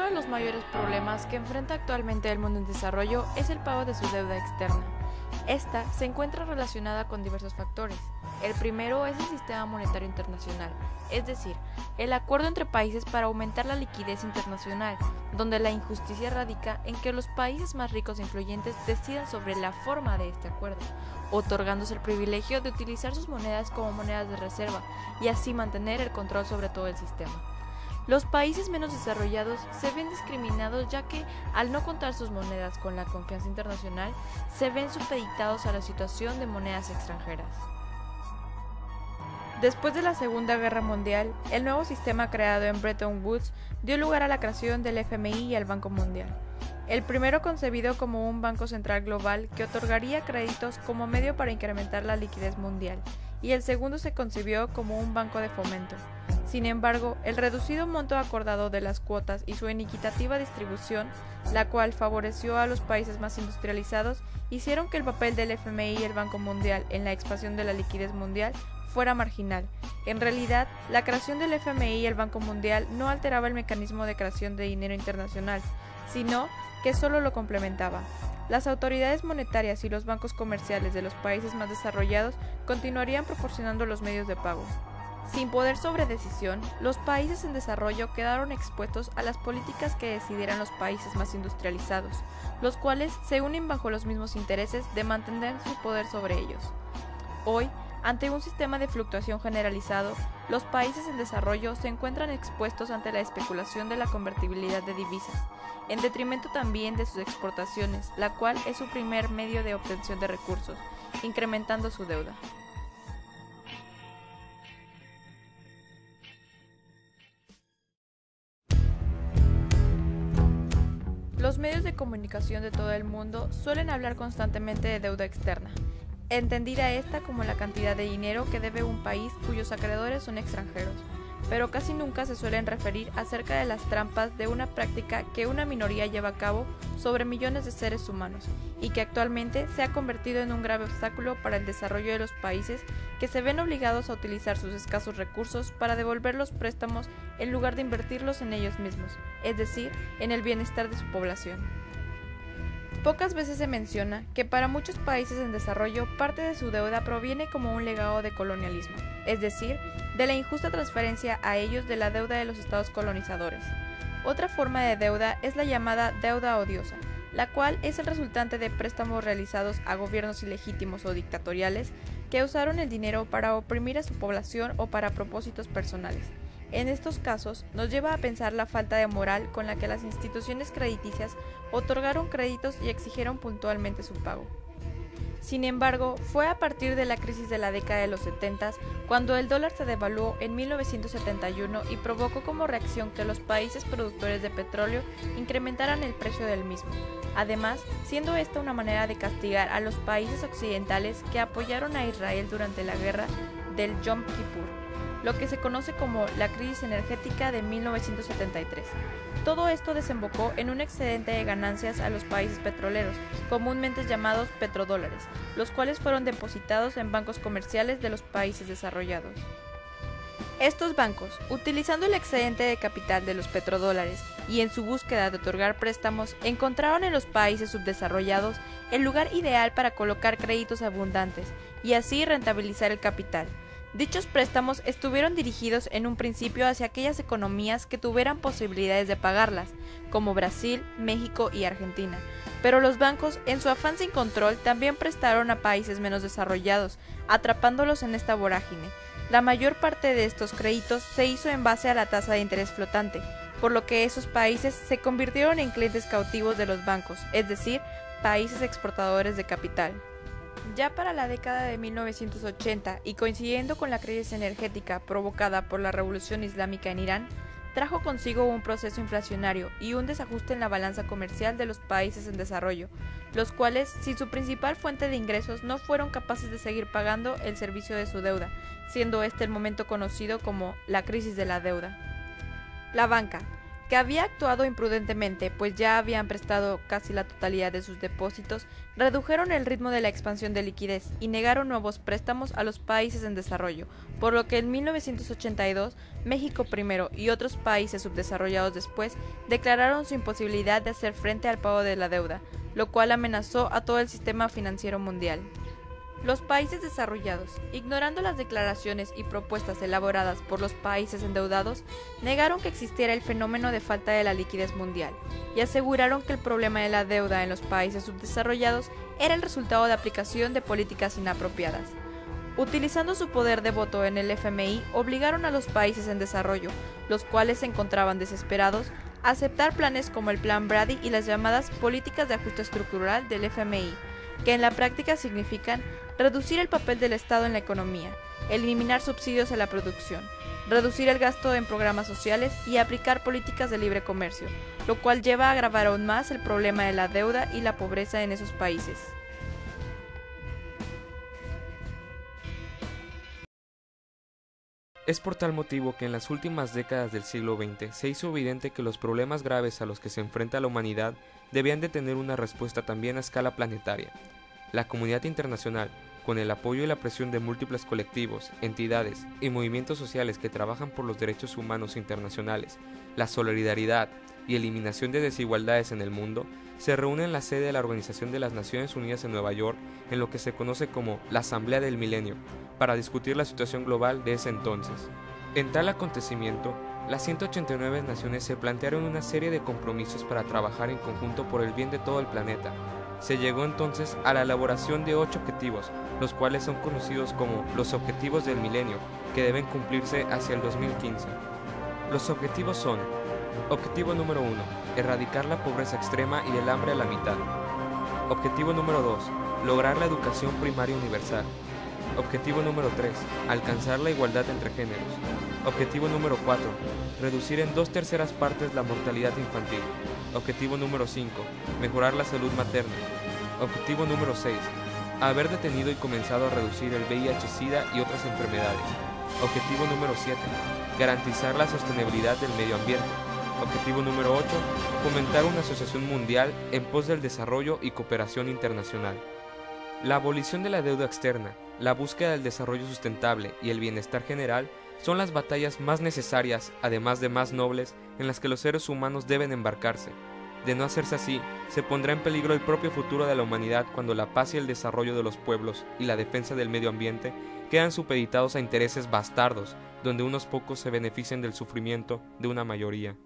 de los mayores problemas que enfrenta actualmente el mundo en desarrollo es el pago de su deuda externa. Esta se encuentra relacionada con diversos factores. El primero es el sistema monetario internacional, es decir, el acuerdo entre países para aumentar la liquidez internacional, donde la injusticia radica en que los países más ricos e influyentes decidan sobre la forma de este acuerdo, otorgándose el privilegio de utilizar sus monedas como monedas de reserva y así mantener el control sobre todo el sistema. Los países menos desarrollados se ven discriminados ya que, al no contar sus monedas con la confianza internacional, se ven supeditados a la situación de monedas extranjeras. Después de la Segunda Guerra Mundial, el nuevo sistema creado en Bretton Woods dio lugar a la creación del FMI y el Banco Mundial. El primero concebido como un banco central global que otorgaría créditos como medio para incrementar la liquidez mundial, y el segundo se concibió como un banco de fomento. Sin embargo, el reducido monto acordado de las cuotas y su inequitativa distribución, la cual favoreció a los países más industrializados, hicieron que el papel del FMI y el Banco Mundial en la expansión de la liquidez mundial fuera marginal. En realidad, la creación del FMI y el Banco Mundial no alteraba el mecanismo de creación de dinero internacional, sino que solo lo complementaba. Las autoridades monetarias y los bancos comerciales de los países más desarrollados continuarían proporcionando los medios de pago. Sin poder sobre decisión, los países en desarrollo quedaron expuestos a las políticas que decidieran los países más industrializados, los cuales se unen bajo los mismos intereses de mantener su poder sobre ellos. Hoy, ante un sistema de fluctuación generalizado, los países en desarrollo se encuentran expuestos ante la especulación de la convertibilidad de divisas, en detrimento también de sus exportaciones, la cual es su primer medio de obtención de recursos, incrementando su deuda. Los medios de comunicación de todo el mundo suelen hablar constantemente de deuda externa, entendida esta como la cantidad de dinero que debe un país cuyos acreedores son extranjeros, pero casi nunca se suelen referir acerca de las trampas de una práctica que una minoría lleva a cabo sobre millones de seres humanos y que actualmente se ha convertido en un grave obstáculo para el desarrollo de los países que se ven obligados a utilizar sus escasos recursos para devolver los préstamos en lugar de invertirlos en ellos mismos, es decir, en el bienestar de su población. Pocas veces se menciona que para muchos países en desarrollo parte de su deuda proviene como un legado de colonialismo, es decir, de la injusta transferencia a ellos de la deuda de los estados colonizadores. Otra forma de deuda es la llamada deuda odiosa, la cual es el resultante de préstamos realizados a gobiernos ilegítimos o dictatoriales que usaron el dinero para oprimir a su población o para propósitos personales. En estos casos, nos lleva a pensar la falta de moral con la que las instituciones crediticias otorgaron créditos y exigieron puntualmente su pago. Sin embargo, fue a partir de la crisis de la década de los 70 cuando el dólar se devaluó en 1971 y provocó como reacción que los países productores de petróleo incrementaran el precio del mismo. Además, siendo esta una manera de castigar a los países occidentales que apoyaron a Israel durante la guerra del Yom Kippur, lo que se conoce como la crisis energética de 1973. Todo esto desembocó en un excedente de ganancias a los países petroleros, comúnmente llamados petrodólares, los cuales fueron depositados en bancos comerciales de los países desarrollados. Estos bancos, utilizando el excedente de capital de los petrodólares y en su búsqueda de otorgar préstamos, encontraron en los países subdesarrollados el lugar ideal para colocar créditos abundantes y así rentabilizar el capital. Dichos préstamos estuvieron dirigidos en un principio hacia aquellas economías que tuvieran posibilidades de pagarlas, como Brasil, México y Argentina, pero los bancos, en su afán sin control, también prestaron a países menos desarrollados, atrapándolos en esta vorágine. La mayor parte de estos créditos se hizo en base a la tasa de interés flotante, por lo que esos países se convirtieron en clientes cautivos de los bancos, es decir, países exportadores de capital. Ya para la década de 1980 y coincidiendo con la crisis energética provocada por la revolución islámica en Irán, trajo consigo un proceso inflacionario y un desajuste en la balanza comercial de los países en desarrollo, los cuales, sin su principal fuente de ingresos, no fueron capaces de seguir pagando el servicio de su deuda, siendo este el momento conocido como la crisis de la deuda. La banca. que había actuado imprudentemente, pues ya habían prestado casi la totalidad de sus depósitos, redujeron el ritmo de la expansión de liquidez y negaron nuevos préstamos a los países en desarrollo, por lo que en 1982 México primero y otros países subdesarrollados después declararon su imposibilidad de hacer frente al pago de la deuda, lo cual amenazó a todo el sistema financiero mundial. Los países desarrollados, ignorando las declaraciones y propuestas elaboradas por los países endeudados, negaron que existiera el fenómeno de falta de la liquidez mundial y aseguraron que el problema de la deuda en los países subdesarrollados era el resultado de aplicación de políticas inapropiadas. Utilizando su poder de voto en el FMI, obligaron a los países en desarrollo, los cuales se encontraban desesperados, a aceptar planes como el Plan Brady y las llamadas políticas de ajuste estructural del FMI, que en la práctica significan reducir el papel del Estado en la economía, eliminar subsidios a la producción, reducir el gasto en programas sociales y aplicar políticas de libre comercio, lo cual lleva a agravar aún más el problema de la deuda y la pobreza en esos países. Es por tal motivo que en las últimas décadas del siglo XX se hizo evidente que los problemas graves a los que se enfrenta la humanidad debían de tener una respuesta también a escala planetaria. La comunidad internacional, con el apoyo y la presión de múltiples colectivos, entidades y movimientos sociales que trabajan por los derechos humanos internacionales, la solidaridad y eliminación de desigualdades en el mundo, se reúne en la sede de la Organización de las Naciones Unidas en Nueva York, en lo que se conoce como la Asamblea del Milenio, para discutir la situación global de ese entonces. En tal acontecimiento, las 189 naciones se plantearon una serie de compromisos para trabajar en conjunto por el bien de todo el planeta. Se llegó entonces a la elaboración de 8 objetivos, los cuales son conocidos como los Objetivos del Milenio, que deben cumplirse hacia el 2015. Los objetivos son: Objetivo número 1, erradicar la pobreza extrema y el hambre a la mitad. Objetivo número 2, lograr la educación primaria universal. Objetivo número 3, alcanzar la igualdad entre géneros. Objetivo número 4, reducir en 2/3 partes la mortalidad infantil. Objetivo número 5, mejorar la salud materna. Objetivo número 6, haber detenido y comenzado a reducir el VIH-Sida y otras enfermedades. Objetivo número 7, garantizar la sostenibilidad del medio ambiente. Objetivo número 8, fomentar una asociación mundial en pos del desarrollo y cooperación internacional. La abolición de la deuda externa, la búsqueda del desarrollo sustentable y el bienestar general son las batallas más necesarias, además de más nobles, en las que los seres humanos deben embarcarse. De no hacerse así, se pondrá en peligro el propio futuro de la humanidad cuando la paz y el desarrollo de los pueblos y la defensa del medio ambiente quedan supeditados a intereses bastardos, donde unos pocos se benefician del sufrimiento de una mayoría.